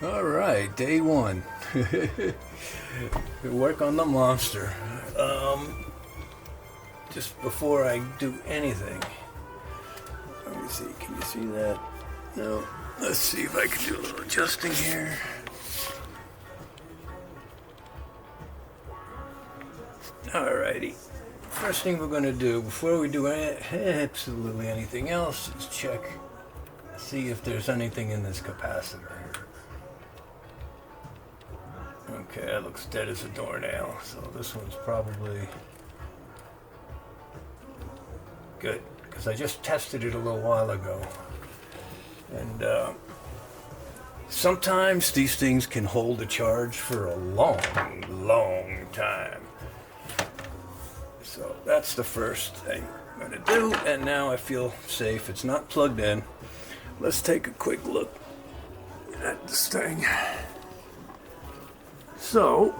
All right, day one. Work on the monster. Just before I do anything, let me see. Can you see that? No. Let's see if I can do a little adjusting here. Alrighty. First thing we're going to do before we do absolutely anything else is check, see if there's anything in this capacitor here. Okay, that looks dead as a doornail, so this one's probably good, because I just tested it a little while ago. And sometimes these things can hold a charge for a long, long time. So that's the first thing I'm going to do, and now I feel safe. It's not plugged in. Let's take a quick look at this thing. So,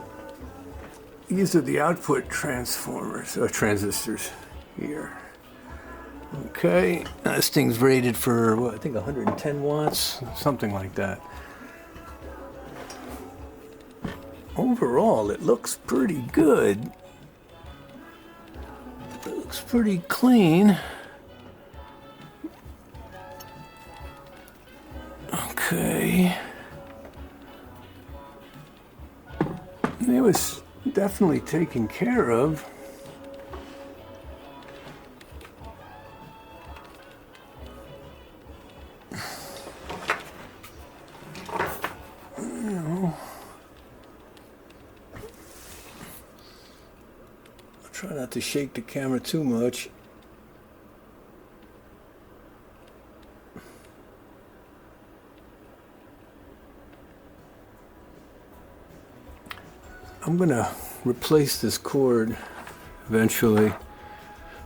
these are the output transformers, or transistors here. Okay, this thing's rated for, what, I think 110 watts, something like that. Overall, it looks pretty good. It looks pretty clean. Okay. It was definitely taken care of. Try not to shake the camera too much. I'm gonna replace this cord eventually.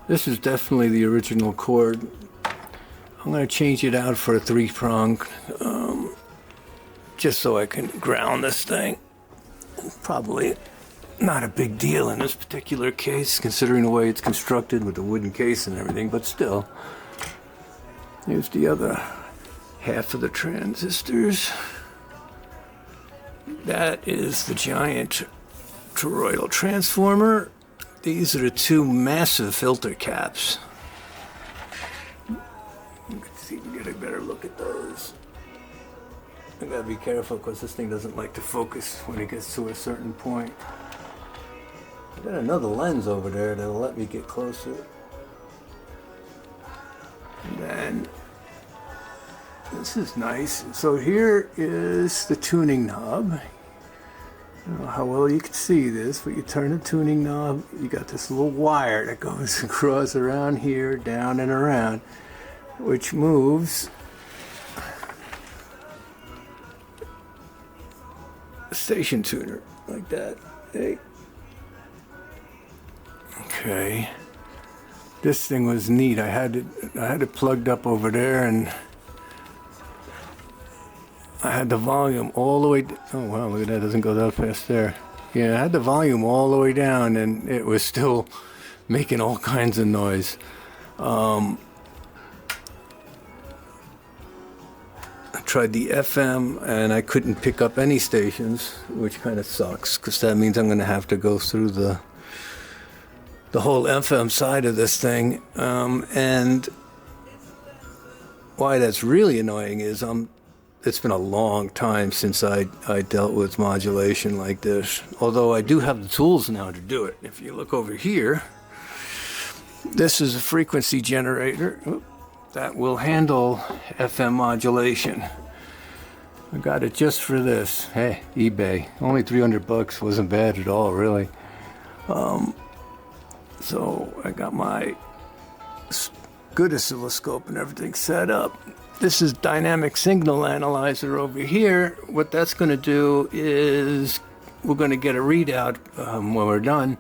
This is definitely the original cord. I'm gonna change it out for a 3-prong, just so I can ground this thing. Probably not a big deal in this particular case, considering the way it's constructed with the wooden case and everything, but still. Here's the other half of the transistors. That is the giant toroidal transformer. These are the two massive filter caps. Let's see if we can get a better look at those. I gotta be careful because this thing doesn't like to focus when it gets to a certain point. I've got another lens over there that'll let me get closer. And then, this is nice. So here is the tuning knob. I don't know how well you can see this, but you turn the tuning knob, you got this little wire that goes across around here, down and around, which moves a station tuner like that. Hey. Okay. This thing was neat. I had it plugged up over there, and I had the volume all the way. Oh wow, look at that! It doesn't go that fast there. Yeah, I had the volume all the way down, and it was still making all kinds of noise. I tried the FM, and I couldn't pick up any stations, which kind of sucks, because that means I'm going to have to go through the whole FM side of this thing. And why that's really annoying is it's been a long time since I dealt with modulation like this. Although I do have the tools now to do it. If you look over here, this is a frequency generator that will handle FM modulation. I got it just for this. Hey, eBay. Only $300. Wasn't bad at all, really. So I got my good oscilloscope and everything set up. This is dynamic signal analyzer over here. What that's going to do is we're going to get a readout when we're done,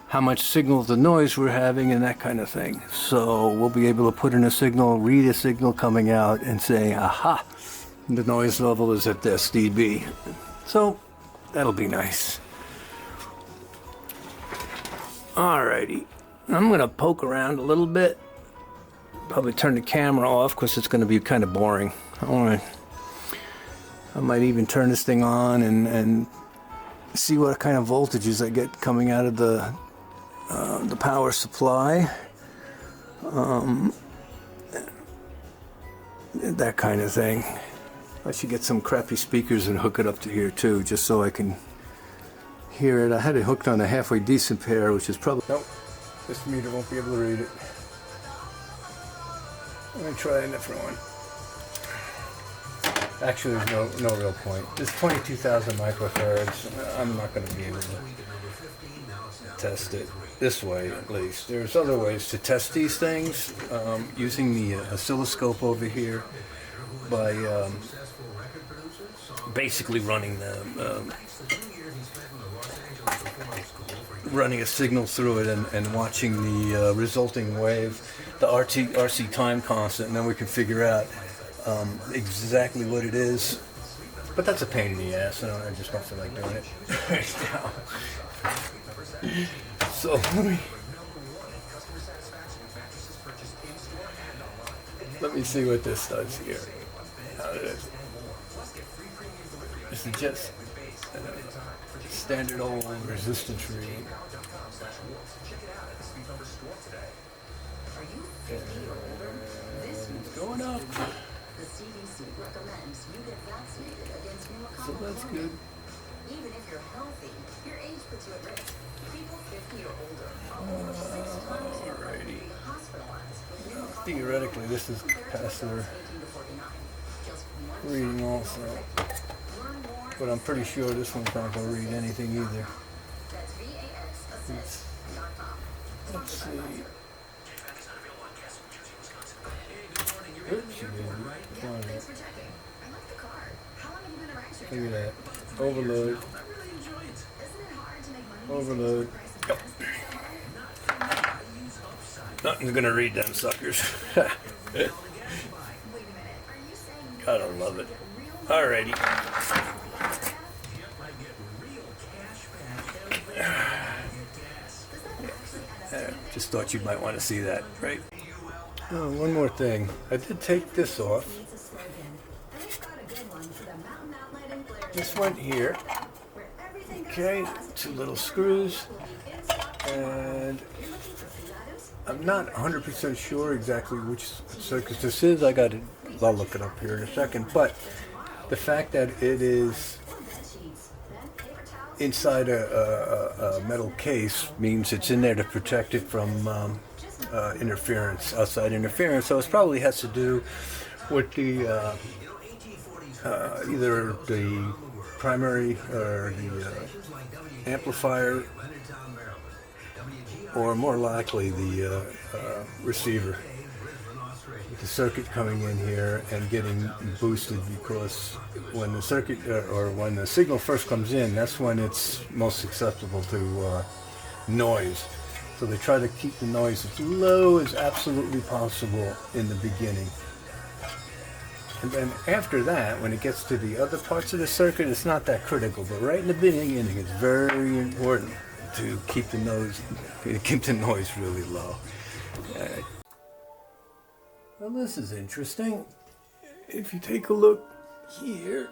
how much signal to noise we're having and that kind of thing. So we'll be able to put in a signal, read a signal coming out and say, aha, the noise level is at this dB. So that'll be nice. Alrighty, I'm going to poke around a little bit. Probably turn the camera off because it's going to be kind of boring. I want to I might even turn this thing on and see what kind of voltages I get coming out of the power supply. That kind of thing. I should get some crappy speakers and hook it up to here too, just so I can hear it. I had it hooked on a halfway decent pair, which is probably... Nope, this meter won't be able to read it. Let me try a different one. Actually, there's no real point. This 22,000 microfarads, I'm not going to be able to test it this way, at least. There's other ways to test these things, using the oscilloscope over here by basically running running a signal through it and watching the resulting wave, the RC time constant, and then we can figure out exactly what it is. But that's a pain in the ass. I just don't feel like doing it right now. So let me see what this does here. This is just standard old resistance reading. It's going up. So that's good. Even if you're healthy, your age puts you at risk. People 50 or older. Alrighty. Theoretically, this is capacitor reading also. But I'm pretty sure this one's not going to read anything either. Let's see. Oops, look at that. Overload. Overload. Yep. Nothing's gonna read them suckers. Gotta love it. Alrighty. Just thought you might want to see that, right? Oh, one more thing. I did take this off. This went here. Okay, 2 little screws. And I'm not 100% sure exactly which circuit this is. I'll look it up here in a second. But the fact that it is inside a metal case means it's in there to protect it from interference, outside interference. So it probably has to do with the either the primary or the amplifier, or more likely the receiver. The circuit coming in here and getting boosted, because when the circuit or when the signal first comes in, that's when it's most susceptible to noise. So they try to keep the noise as low as absolutely possible in the beginning. And then after that, when it gets to the other parts of the circuit, it's not that critical. But right in the beginning, it's very important to keep the noise really low. Well, this is interesting. If you take a look here,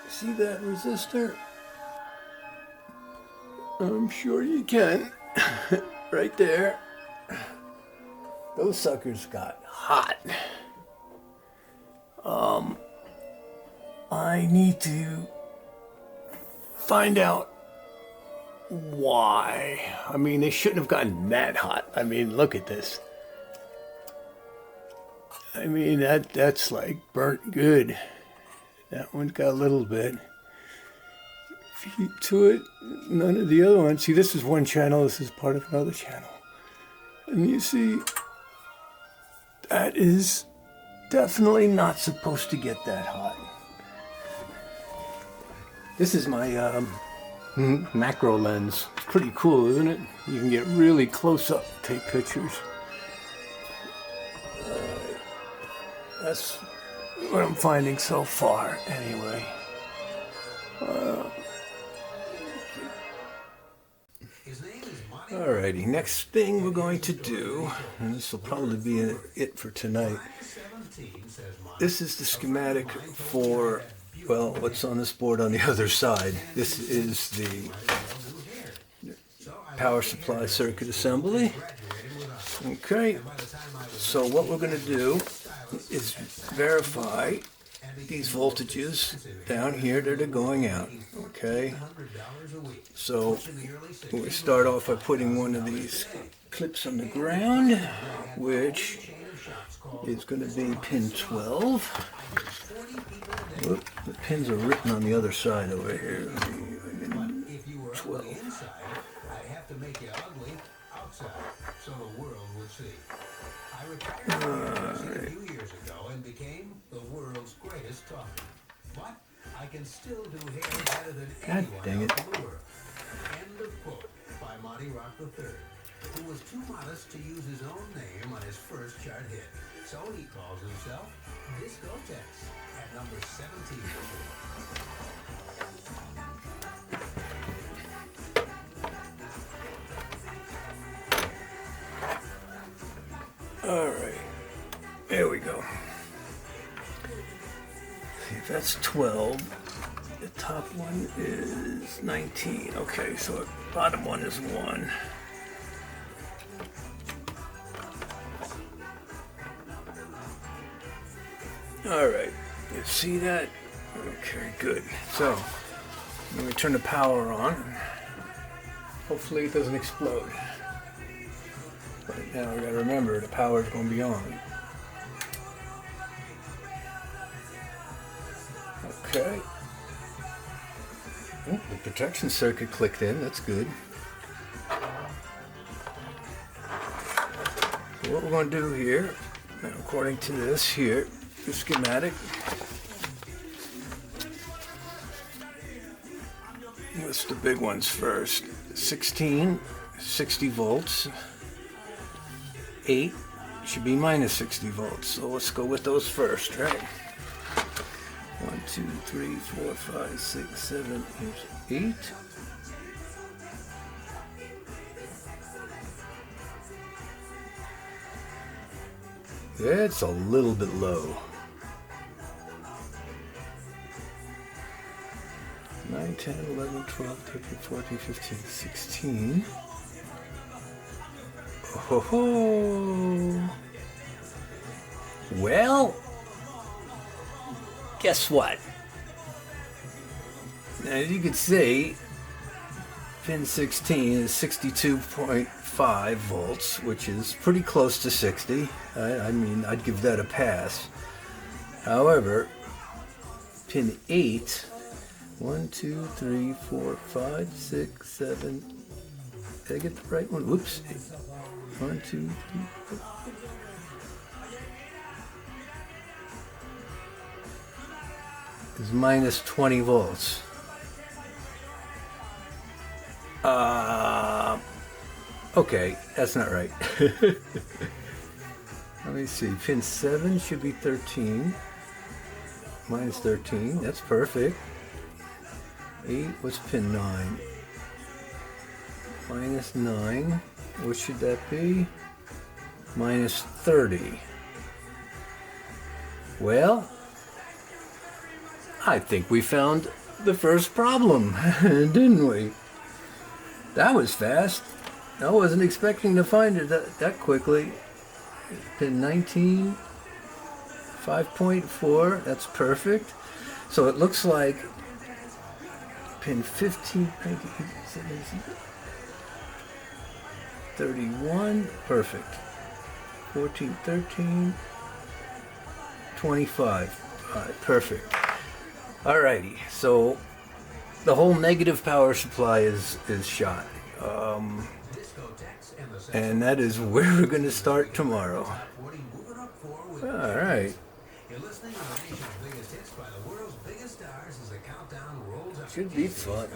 see that resistor? I'm sure you can. Right there. Those suckers got hot. I need to find out why. I mean, they shouldn't have gotten that hot. I mean, look at this. I mean, that's like burnt good. That one got a little bit. Feed to it. None of the other ones. See, this is one channel. This is part of another channel. And you see, that is definitely not supposed to get that hot. This is my macro lens. It's pretty cool, isn't it? You can get really close up, take pictures. That's what I'm finding so far, anyway. Alrighty, next thing we're going to do, and this will probably be it for tonight. This is the schematic for, well, what's on this board on the other side. This is the power supply circuit assembly. Okay, so what we're going to do is verify these voltages down here that are going out. Okay, so we start off by putting one of these clips on the ground, which is going to be pin 12. Whoop, the pins are written on the other side over here. 12. I can still do hair better than God dang it. End of quote by Monty Rock III, who was too modest to use his own name on his first chart hit. So he calls himself Discotex at number 17. Alright, there we go. See, if that's 12, the top one is 19. Okay, so the bottom one is 1. Alright, you see that? Okay, good. So, let me turn the power on. Hopefully it doesn't explode. But now we gotta remember the power is going to be on. Okay. Oh, the protection circuit clicked in. That's good. So what we're going to do here, according to this here, the schematic. What's the big ones first? 16, 60 volts. 8 should be minus 60 volts. So let's go with those first, right? 1, 2, 3, 4, 5, 6, 7, 8. Yeah, it's a little bit low. 9, 10, 11, 12, 13, 14, 15, 16. Oh, ho. Well, guess what? Now, as you can see, pin 16 is 62.5 volts, which is pretty close to 60. I mean, I'd give that a pass. However, pin 8, 1, 2, 3, 4, 5, 6, 7. Did I get the right one? Whoops. 1, 2, 3, 4. Is minus 20 volts. Okay, that's not right. Let me see. Pin 7 should be 13. Minus 13. That's perfect. 8. What's pin 9? Minus 9. What should that be? Minus 30. Well, I think we found the first problem, didn't we? That was fast. I wasn't expecting to find it that quickly. Pin 19, 5.4, that's perfect. So it looks like pin 15, 19, 17, 31, perfect. 14, 13, 25, all right, perfect. Alrighty, so the whole negative power supply is shot. And that is where we're going to start tomorrow. Alright. Should be fun.